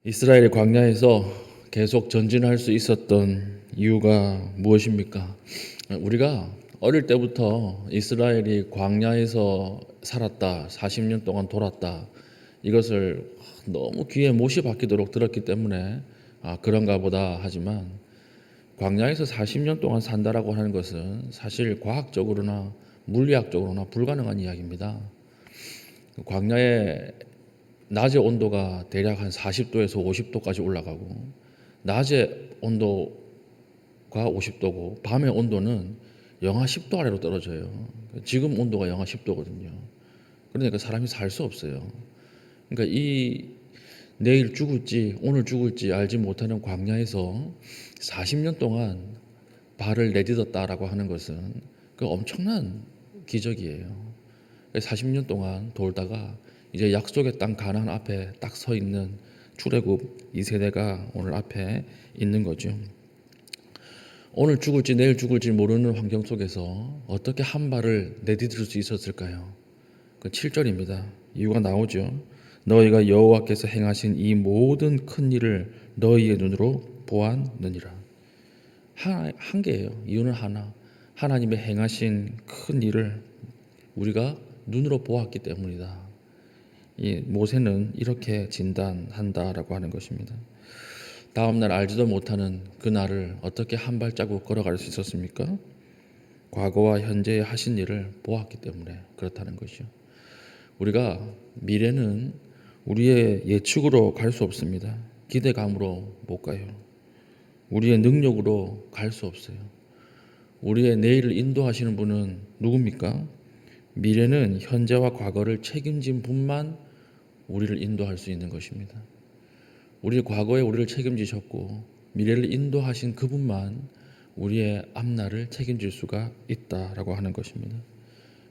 이스라엘이 광야에서 계속 전진할 수 있었던 이유가 무엇입니까? 우리가 어릴 때부터 이스라엘이 광야에서 살았다, 40년 동안 돌았다, 이것을 너무 귀에 못이 박히도록 들었기 때문에 그런가 보다 하지만, 광야에서 40년 동안 산다라고 하는 것은 사실 과학적으로나 물리학적으로나 불가능한 이야기입니다. 광야에 낮의 온도가 대략 한 40도에서 50도까지 올라가고, 낮의 온도가 50도고 밤의 온도는 영하 10도 아래로 떨어져요. 지금 온도가 영하 10도거든요. 그러니까 사람이 살 수 없어요. 그러니까 이 내일 죽을지 오늘 죽을지 알지 못하는 광야에서 40년 동안 발을 내딛었다라고 하는 것은 그 엄청난 기적이에요. 40년 동안 돌다가 이제 약속의 땅 가나안 앞에 딱 서 있는 출애굽 2세대가 오늘 앞에 있는 거죠. 오늘 죽을지 내일 죽을지 모르는 환경 속에서 어떻게 한 발을 내디딜 수 있었을까요? 그 7절입니다. 이유가 나오죠. 너희가 여호와께서 행하신 이 모든 큰 일을 너희의 눈으로 보았느니라. 한 개예요. 이유는 하나. 하나님의 행하신 큰 일을 우리가 눈으로 보았기 때문이다. 이 모세는 이렇게 진단한다라고 하는 것입니다. 다음날 알지도 못하는 그날을 어떻게 한 발자국 걸어갈 수 있었습니까? 과거와 현재에 하신 일을 보았기 때문에 그렇다는 것이죠. 우리가 미래는 우리의 예측으로 갈 수 없습니다. 기대감으로 못 가요. 우리의 능력으로 갈 수 없어요. 우리의 내일을 인도하시는 분은 누굽니까? 미래는 현재와 과거를 책임진 분만 우리를 인도할 수 있는 것입니다. 우리 과거에 우리를 책임지셨고 미래를 인도하신 그분만 우리의 앞날을 책임질 수가 있다라고 하는 것입니다.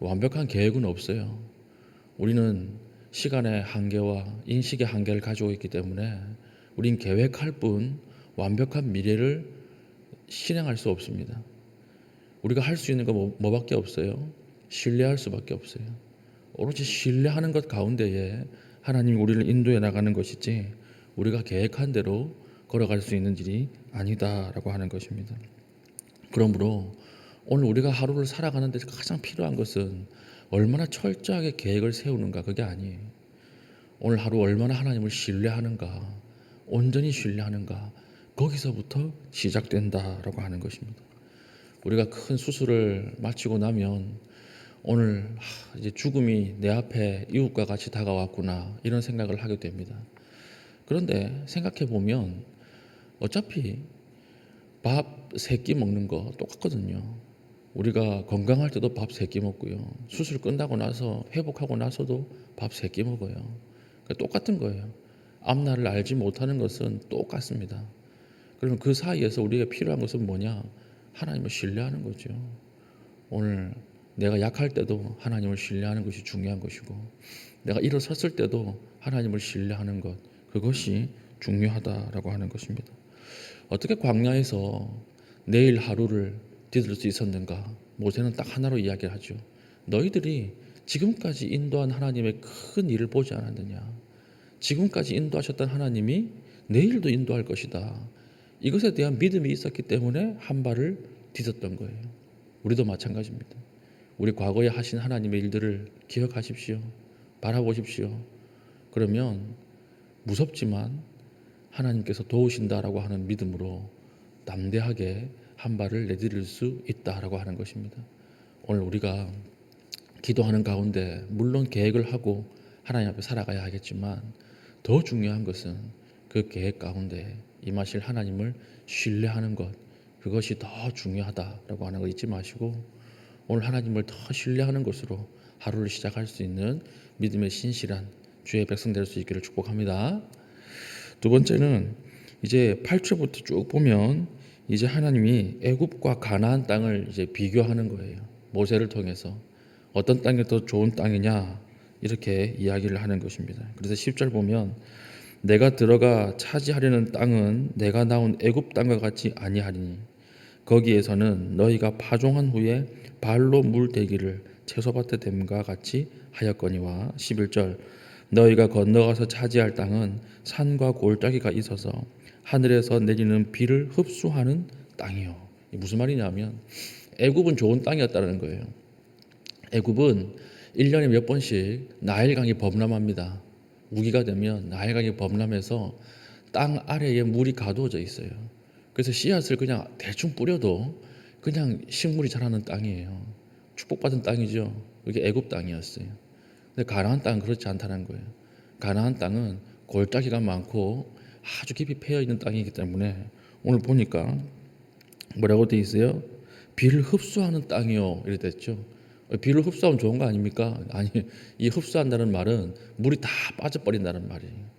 완벽한 계획은 없어요. 우리는 시간의 한계와 인식의 한계를 가지고 있기 때문에 우린 계획할 뿐 완벽한 미래를 실행할 수 없습니다. 우리가 할 수 있는 거 뭐밖에 없어요? 신뢰할 수밖에 없어요. 오로지 신뢰하는 것 가운데에 하나님이 우리를 인도해 나가는 것이지 우리가 계획한 대로 걸어갈 수 있는 일이 아니다라고 하는 것입니다. 그러므로 오늘 우리가 하루를 살아가는 데 가장 필요한 것은 얼마나 철저하게 계획을 세우는가, 그게 아니에요. 오늘 하루 얼마나 하나님을 신뢰하는가, 온전히 신뢰하는가, 거기서부터 시작된다라고 하는 것입니다. 우리가 큰 수술을 마치고 나면 오늘 이제 죽음이 내 앞에 이웃과 같이 다가왔구나, 이런 생각을 하게 됩니다. 그런데 생각해 보면 어차피 밥 3끼 먹는 거 똑같거든요. 우리가 건강할 때도 밥 3끼 먹고요. 수술 끝나고 나서 회복하고 나서도 밥 3끼 먹어요. 똑같은 거예요. 앞날을 알지 못하는 것은 똑같습니다. 그러면 그 사이에서 우리가 필요한 것은 뭐냐? 하나님을 신뢰하는 거죠. 오늘 내가 약할 때도 하나님을 신뢰하는 것이 중요한 것이고, 내가 일어섰을 때도 하나님을 신뢰하는 것, 그것이 중요하다라고 하는 것입니다. 어떻게 광야에서 내일 하루를 디딜 수 있었는가? 모세는 딱 하나로 이야기를 하죠. 너희들이 지금까지 인도한 하나님의 큰 일을 보지 않았느냐? 지금까지 인도하셨던 하나님이 내일도 인도할 것이다. 이것에 대한 믿음이 있었기 때문에 한 발을 디뎠던 거예요. 우리도 마찬가지입니다. 우리 과거에 하신 하나님의 일들을 기억하십시오. 바라보십시오. 그러면 무섭지만 하나님께서 도우신다라고 하는 믿음으로 담대하게 한 발을 내디딜 수 있다라고 하는 것입니다. 오늘 우리가 기도하는 가운데 물론 계획을 하고 하나님 앞에 살아가야 하겠지만 더 중요한 것은 그 계획 가운데 임하실 하나님을 신뢰하는 것, 그것이 더 중요하다라고 하는 거 잊지 마시고 오늘 하나님을 더 신뢰하는 것으로 하루를 시작할 수 있는 믿음의 신실한 주의 백성 될 수 있기를 축복합니다. 두 번째는 이제 8절부터 쭉 보면 이제 하나님이 애굽과 가나안 땅을 이제 비교하는 거예요. 모세를 통해서 어떤 땅이 더 좋은 땅이냐 이렇게 이야기를 하는 것입니다. 그래서 10절 보면 내가 들어가 차지하려는 땅은 내가 나온 애굽 땅과 같이 아니하리니 거기에서는 너희가 파종한 후에 발로 물 대기를 채소밭에 댐과 같이 하였거니와 11절 너희가 건너가서 차지할 땅은 산과 골짜기가 있어서 하늘에서 내리는 비를 흡수하는 땅이요. 이 무슨 말이냐면 애굽은 좋은 땅이었다는 거예요. 애굽은 1년에 몇 번씩 나일강이 범람합니다. 우기가 되면 나일강이 범람해서 땅 아래에 물이 가두어져 있어요. 그래서 씨앗을 그냥 대충 뿌려도 그냥 식물이 자라는 땅이에요. 축복받은 땅이죠. 그게 애굽 땅이었어요. 근데 가나안 땅은 그렇지 않다는 거예요. 가나안 땅은 골짜기가 많고 아주 깊이 패여 있는 땅이기 때문에 오늘 보니까 뭐라고 돼 있어요? 비를 흡수하는 땅이요. 이렇게 됐죠. 비를 흡수하면 좋은 거 아닙니까? 아니, 이 흡수한다는 말은 물이 다 빠져버린다는 말이에요.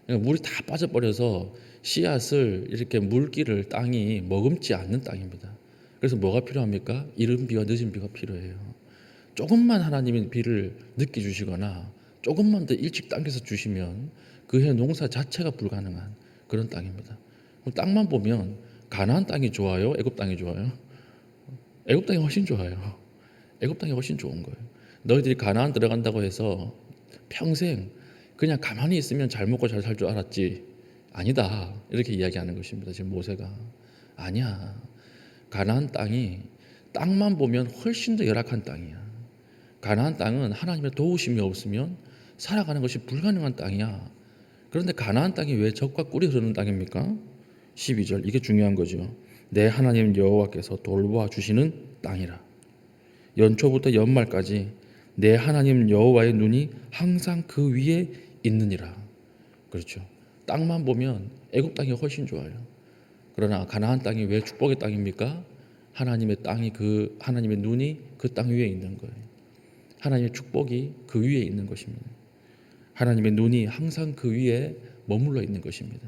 그러니까 물이 다 빠져버려서 씨앗을 이렇게 물기를 땅이 머금지 않는 땅입니다. 그래서 뭐가 필요합니까? 이른 비와 늦은 비가 필요해요. 조금만 하나님이 비를 늦게 주시거나 조금만 더 일찍 당겨서 주시면 그 해 농사 자체가 불가능한 그런 땅입니다. 그럼 땅만 보면 가나안 땅이 좋아요? 애굽 땅이 좋아요? 애굽 땅이 훨씬 좋아요. 애굽 땅이 훨씬 좋은 거예요. 너희들이 가나안 들어간다고 해서 평생 그냥 가만히 있으면 잘 먹고 잘 살 줄 알았지. 아니다. 이렇게 이야기하는 것입니다. 지금 모세가. 아니야. 가나안 땅이 땅만 보면 훨씬 더 열악한 땅이야. 가나안 땅은 하나님의 도우심이 없으면 살아가는 것이 불가능한 땅이야. 그런데 가나안 땅이 왜 적과 꿀이 흐르는 땅입니까? 12절 이게 중요한 거죠. 내 하나님 여호와께서 돌보아 주시는 땅이라. 연초부터 연말까지 내 하나님 여호와의 눈이 항상 그 위에 있느니라. 그렇죠. 땅만 보면 애굽 땅이 훨씬 좋아요. 그러나 가나안 땅이 왜 축복의 땅입니까? 하나님의 땅이 하나님의 눈이 그 땅 위에 있는 거예요. 하나님의 축복이 그 위에 있는 것입니다. 하나님의 눈이 항상 그 위에 머물러 있는 것입니다.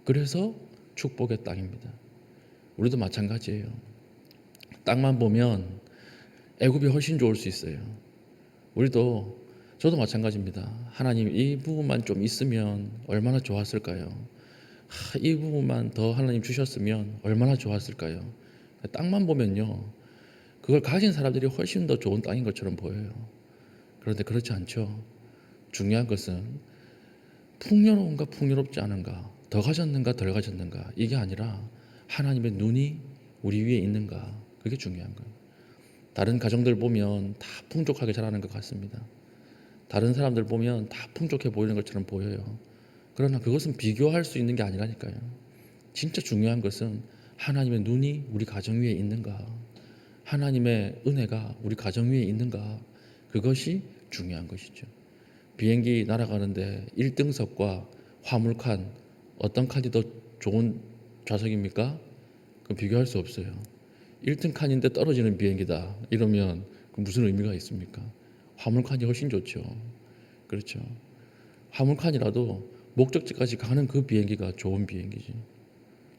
그래서 축복의 땅입니다. 우리도 마찬가지예요. 땅만 보면 애굽이 훨씬 좋을 수 있어요. 저도 마찬가지입니다. 하나님 이 부분만 좀 있으면 얼마나 좋았을까요? 이 부분만 더 하나님 주셨으면 얼마나 좋았을까요? 땅만 보면요. 그걸 가진 사람들이 훨씬 더 좋은 땅인 것처럼 보여요. 그런데 그렇지 않죠. 중요한 것은 풍요로운가 풍요롭지 않은가, 더 가졌는가 덜 가졌는가, 이게 아니라 하나님의 눈이 우리 위에 있는가, 그게 중요한 거예요. 다른 가정들 보면 다 풍족하게 자라는 것 같습니다. 다른 사람들 보면 다 풍족해 보이는 것처럼 보여요. 그러나 그것은 비교할 수 있는 게 아니라니까요. 진짜 중요한 것은 하나님의 눈이 우리 가정 위에 있는가, 하나님의 은혜가 우리 가정 위에 있는가, 그것이 중요한 것이죠. 비행기 날아가는데 1등석과 화물칸, 어떤 칸이 더 좋은 좌석입니까? 그 비교할 수 없어요. 1등 칸인데 떨어지는 비행기다 이러면 무슨 의미가 있습니까? 화물칸이 훨씬 좋죠. 그렇죠. 화물칸이라도 목적지까지 가는 그 비행기가 좋은 비행기지.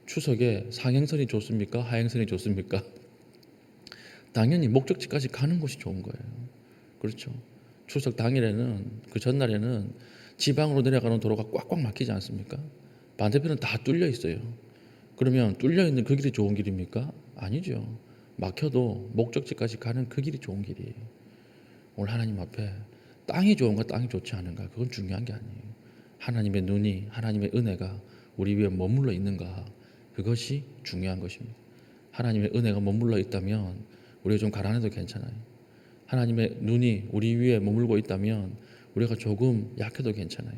추석에 상행선이 좋습니까? 하행선이 좋습니까? 당연히 목적지까지 가는 것이 좋은 거예요. 그렇죠. 추석 당일에는, 그 전날에는 지방으로 내려가는 도로가 꽉꽉 막히지 않습니까? 반대편은 다 뚫려 있어요. 그러면 뚫려 있는 그 길이 좋은 길입니까? 아니죠. 막혀도 목적지까지 가는 그 길이 좋은 길이에요. 오늘 하나님 앞에 땅이 좋은가 땅이 좋지 않은가, 그건 중요한 게 아니에요. 하나님의 눈이, 하나님의 은혜가 우리 위에 머물러 있는가, 그것이 중요한 것입니다. 하나님의 은혜가 머물러 있다면 우리가 좀 가난해도 괜찮아요. 하나님의 눈이 우리 위에 머물고 있다면 우리가 조금 약해도 괜찮아요.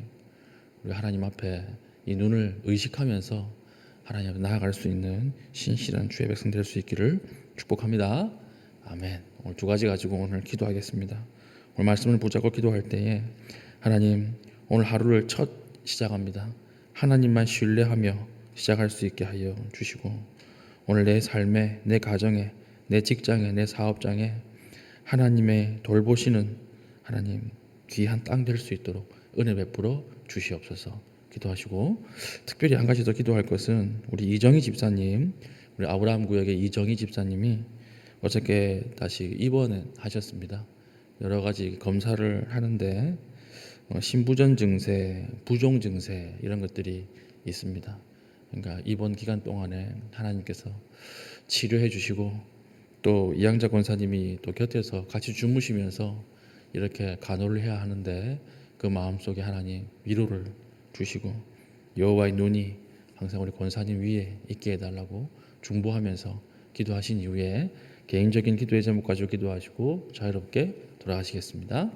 우리 하나님 앞에 이 눈을 의식하면서 하나님 앞에 나아갈 수 있는 신실한 주의 백성 될 수 있기를 축복합니다. 아멘. 오늘 두 가지 가지고 오늘 기도하겠습니다. 오늘 말씀을 붙잡고 기도할 때에 하나님, 오늘 하루를 첫 시작합니다. 하나님만 신뢰하며 시작할 수 있게 하여 주시고, 오늘 내 삶에, 내 가정에, 내 직장에, 내 사업장에 하나님의 돌보시는 하나님 귀한 땅 될 수 있도록 은혜 베풀어 주시옵소서. 기도하시고, 특별히 한 가지 더 기도할 것은 우리 이정희 집사님, 우리 아브라함 구역의 이정희 집사님이 어저께 다시 입원하셨습니다. 여러 가지 검사를 하는데 신부전 증세, 부종 증세 이런 것들이 있습니다. 그러니까 입원 기간 동안에 하나님께서 치료해 주시고, 또 이양자 권사님이 또 곁에서 같이 주무시면서 이렇게 간호를 해야 하는데 그 마음속에 하나님 위로를 주시고 여호와의 눈이 항상 우리 권사님 위에 있게 해달라고 중보하면서 기도하신 이후에 개인적인 기도의 제목 가지고 기도하시고 자유롭게 돌아가시겠습니다.